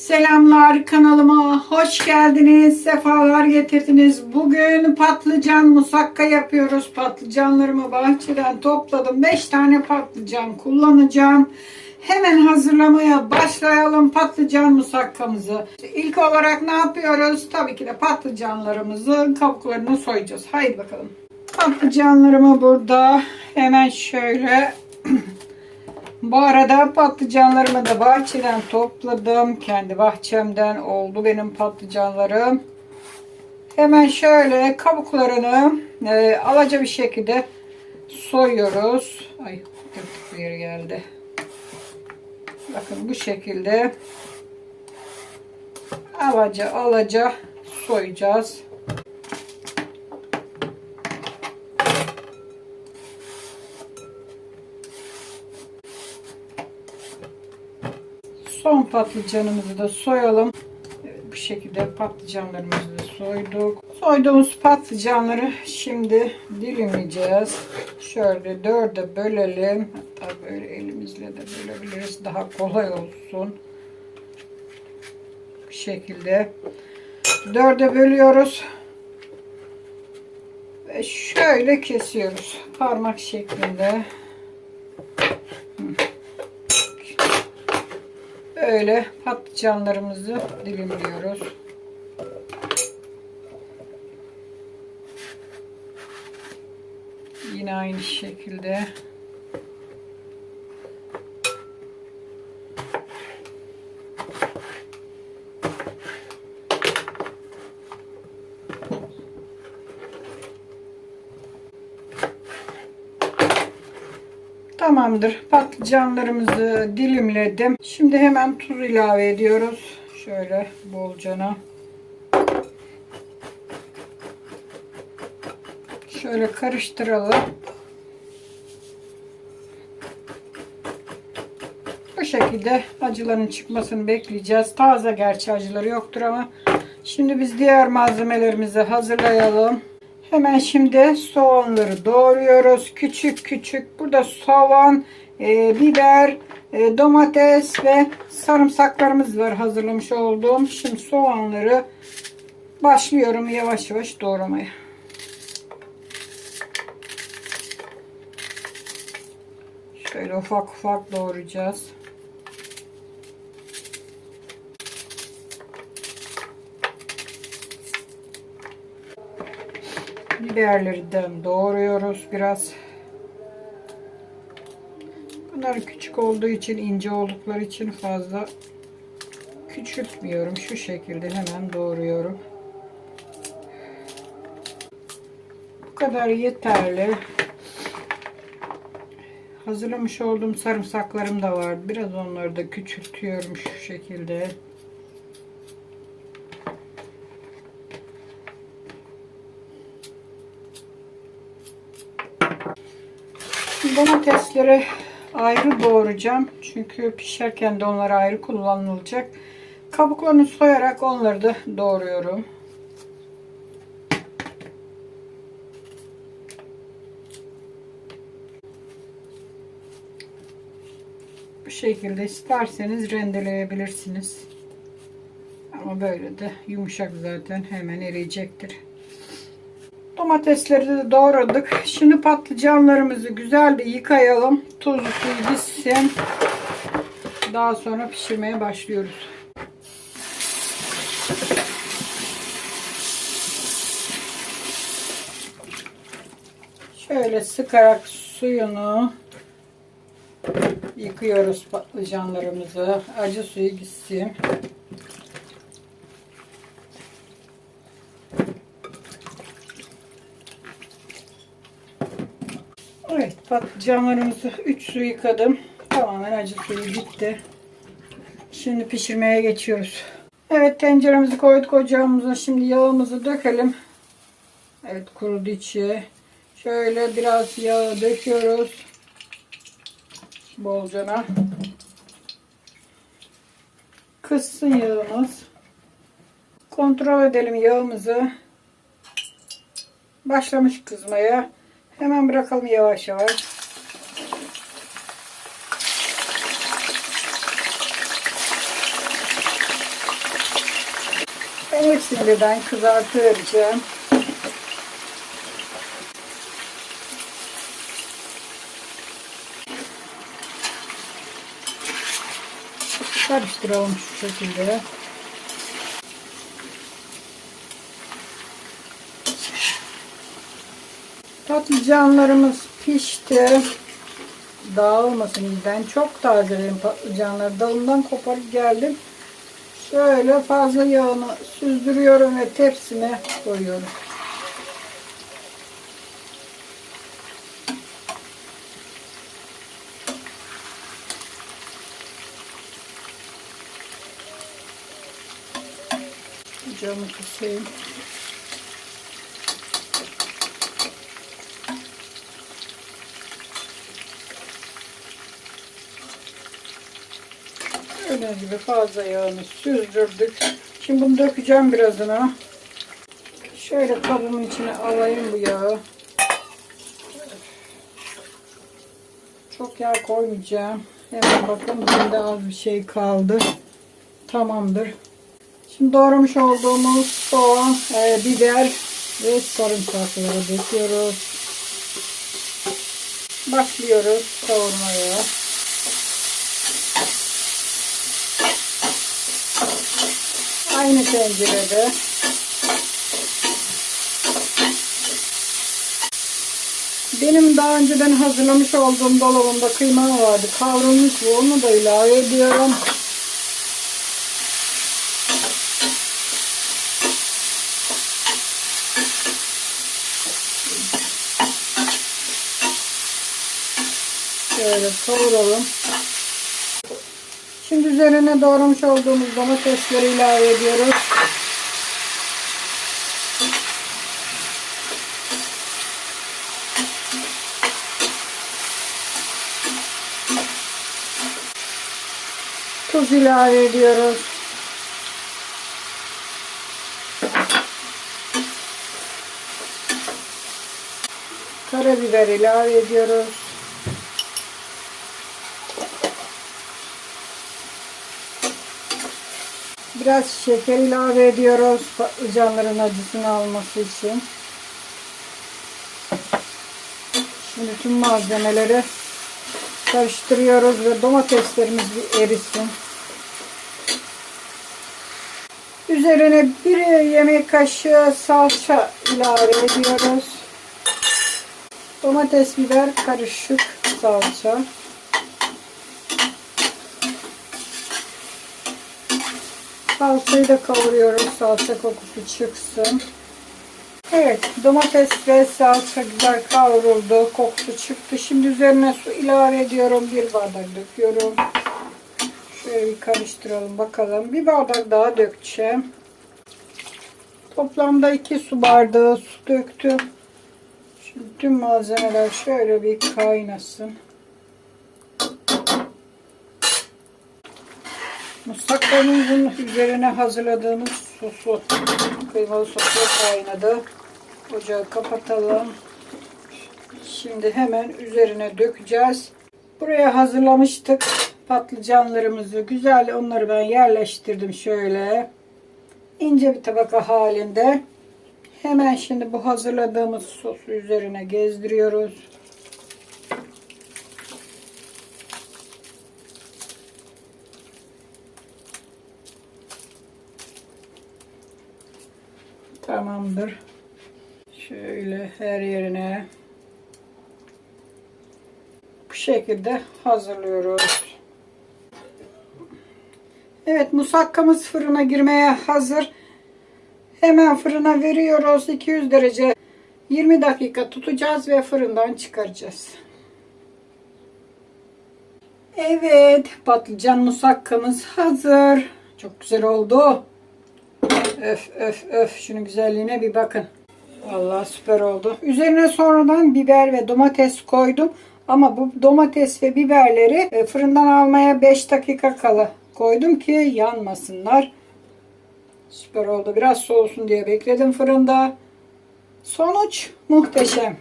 Selamlar, kanalıma hoş geldiniz, sefalar getirdiniz. Bugün patlıcan musakka yapıyoruz. Patlıcanlarımı bahçeden topladım. 5 tane patlıcan kullanacağım. Hemen hazırlamaya başlayalım patlıcan musakkamızı. İlk olarak ne yapıyoruz? Tabii ki de patlıcanlarımızın kabuklarını soyacağız. Haydi bakalım. Patlıcanlarımı burada hemen şöyle bu arada patlıcanlarımı da bahçeden topladım. Kendi bahçemden oldu benim patlıcanlarım. Hemen şöyle kabuklarını alaca bir şekilde soyuyoruz. Ay, bir yere geldi. Bakın bu şekilde alaca soyacağız. Son patlıcanımızı da soyalım. Evet, bu şekilde patlıcanlarımızı da soyduk. Soyduğumuz patlıcanları şimdi dilimleyeceğiz. Şöyle dörde bölelim. Hatta böyle elimizle de bölebiliriz. Daha kolay olsun. Bu şekilde dörde bölüyoruz. Ve şöyle kesiyoruz. Parmak şeklinde. Böyle patlıcanlarımızı dilimliyoruz. Yine aynı şekilde. Tamamdır. Patlıcanlarımızı dilimledim. Şimdi hemen tuz ilave ediyoruz. Şöyle bolcana. Şöyle karıştıralım. Bu şekilde acıların çıkmasını bekleyeceğiz. Taze gerçi acıları yoktur ama. Şimdi biz diğer malzemelerimizi hazırlayalım. Hemen şimdi soğanları doğruyoruz. Küçük küçük. Burada soğan, biber, domates ve sarımsaklarımız var hazırlamış olduğum. Şimdi soğanları başlıyorum yavaş yavaş doğramaya. Şöyle ufak ufak doğrayacağız. Biberlerden doğruyoruz biraz. Bunlar küçük olduğu için, ince oldukları için fazla küçültmüyorum. Şu şekilde hemen doğruyorum. Bu kadar yeterli. Hazırlamış olduğum sarımsaklarım da var. Biraz onları da küçültüyorum şu şekilde. Domatesleri ayrı doğrayacağım. Çünkü pişerken de onlar ayrı kullanılacak. Kabuklarını soyarak onları da doğruyorum. Bu şekilde isterseniz rendeleyebilirsiniz. Ama böyle de yumuşak zaten hemen eriyecektir. Domatesleri de doğradık. Şimdi patlıcanlarımızı güzel bir yıkayalım. Tuzlu suyu gitsin. Daha sonra pişirmeye başlıyoruz. Şöyle sıkarak suyunu yıkıyoruz patlıcanlarımızı. Acı suyu gitsin. Evet, patlıcanlarımızı 3 su yıkadım. Tamamen acı suyu gitti. Şimdi pişirmeye geçiyoruz. Evet, tenceremizi koyduk ocağımıza. Şimdi yağımızı dökelim. Evet, kurudu içi. Şöyle biraz yağ döküyoruz. Bolcana. Kızsın yağımız. Kontrol edelim yağımızı. Başlamış kızmaya. Hemen bırakalım yavaş yavaş. Hepsini birden kızartıvereceğim. Karıştıralım şu şekilde. Patlıcanlarımız pişti. Dağılmasın bizden. Çok taze benim patlıcanlar. Dalından koparıp geldim. Şöyle fazla yağını süzdürüyorum ve tepsime koyuyorum. Camı kısayım. Gördüğünüz gibi fazla yağını süzdürdük. Şimdi bunu dökeceğim birazını. Şöyle kabımın içine alayım bu yağı. Çok yağ koymayacağım. Hemen bakın bende az bir şey kaldı. Tamamdır. Şimdi doğramış olduğumuz soğan, biber ve sarımsakları döküyoruz. Başlıyoruz kavurmaya. Aynı tencerede. Benim daha önceden hazırlamış olduğum dolabımda kıyma vardı. Kavrulmuş bu. Onu da ilave ediyorum. Şöyle kavuralım. Şimdi üzerine doğramış olduğumuz domatesleri ilave ediyoruz. Tuz ilave ediyoruz. Karabiber ilave ediyoruz. Biraz şeker ilave ediyoruz. Patlıcanların acısını alması için. Şimdi tüm malzemeleri karıştırıyoruz ve domateslerimiz bir erisin. Üzerine bir yemek kaşığı salça ilave ediyoruz. Domates, biber, karışık salça. Salçayı da kavuruyoruz. Salça kokusu çıksın. Evet, domates ve salça güzel kavruldu. Kokusu çıktı. Şimdi üzerine su ilave ediyorum. Bir bardak döküyorum. Şöyle bir karıştıralım bakalım. Bir bardak daha dökeceğim. Toplamda 2 su bardağı su döktüm. Şimdi tüm malzemeler şöyle bir kaynasın. Musakkamızın üzerine hazırladığımız sosu, kıymalı sosu kaynadı. Ocağı kapatalım. Şimdi hemen üzerine dökeceğiz. Buraya hazırlamıştık patlıcanlarımızı. Güzel onları ben yerleştirdim şöyle. İnce bir tabaka halinde. Hemen şimdi bu hazırladığımız sosu üzerine gezdiriyoruz. Tamamdır. Şöyle her yerine bu şekilde hazırlıyoruz. Evet, musakkamız fırına girmeye hazır. Hemen fırına veriyoruz. 200 derece 20 dakika tutacağız ve fırından çıkaracağız. Evet, patlıcan musakkamız hazır. Çok güzel oldu. Öf öf öf, şunun güzelliğine bir bakın. Vallahi süper oldu. Üzerine sonradan biber ve domates koydum. Ama bu domates ve biberleri fırından almaya 5 dakika kala koydum ki yanmasınlar. Süper oldu. Biraz soğusun diye bekledim fırında. Sonuç muhteşem.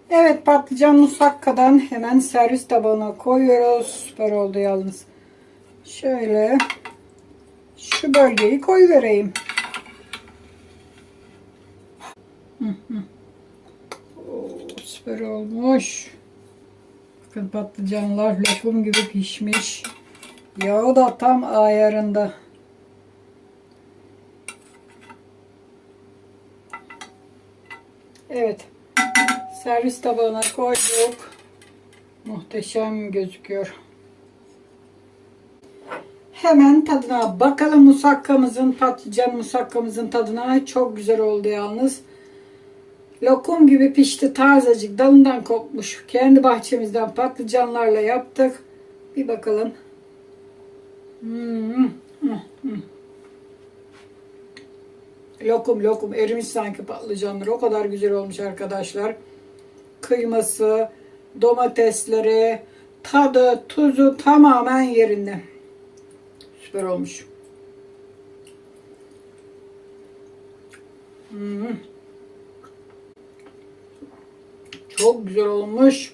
Evet, patlıcan musakkadan hemen servis tabağına koyuyoruz. Süper oldu yalnız. Şöyle şu bölgeyi koyuvereyim. Oo, süper olmuş. Bakın patlıcanlar lokum gibi pişmiş. Yağı da tam ayarında. Evet. Servis tabağına koyduk. Muhteşem gözüküyor. Hemen tadına bakalım musakkamızın, patlıcan musakkamızın tadına. Çok güzel oldu yalnız. Lokum gibi pişti, tazecik, dalından kopmuş. Kendi bahçemizden patlıcanlarla yaptık. Bir bakalım. Lokum erimiş sanki patlıcanlar. O kadar güzel olmuş arkadaşlar. Kıyması, domatesleri, tadı, tuzu tamamen yerinde. Süper olmuş. Çok güzel olmuş.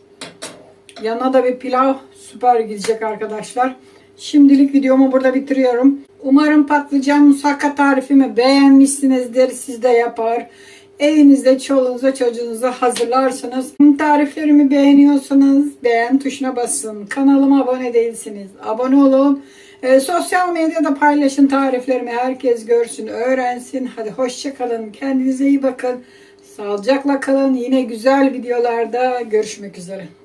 Yanına da bir pilav süper gidecek arkadaşlar. Şimdilik videomu burada bitiriyorum. Umarım patlıcan musakka tarifimi beğenmişsinizdir. Siz de yapar. Evinizde çoluğunuza çocuğunuza hazırlarsınız. Tariflerimi beğeniyorsanız beğen tuşuna basın. Kanalıma abone değilsiniz, abone olun. Sosyal medyada paylaşın tariflerimi. Herkes görsün, öğrensin. Hadi hoşça kalın. Kendinize iyi bakın. Sağlıcakla kalın. Yine güzel videolarda görüşmek üzere.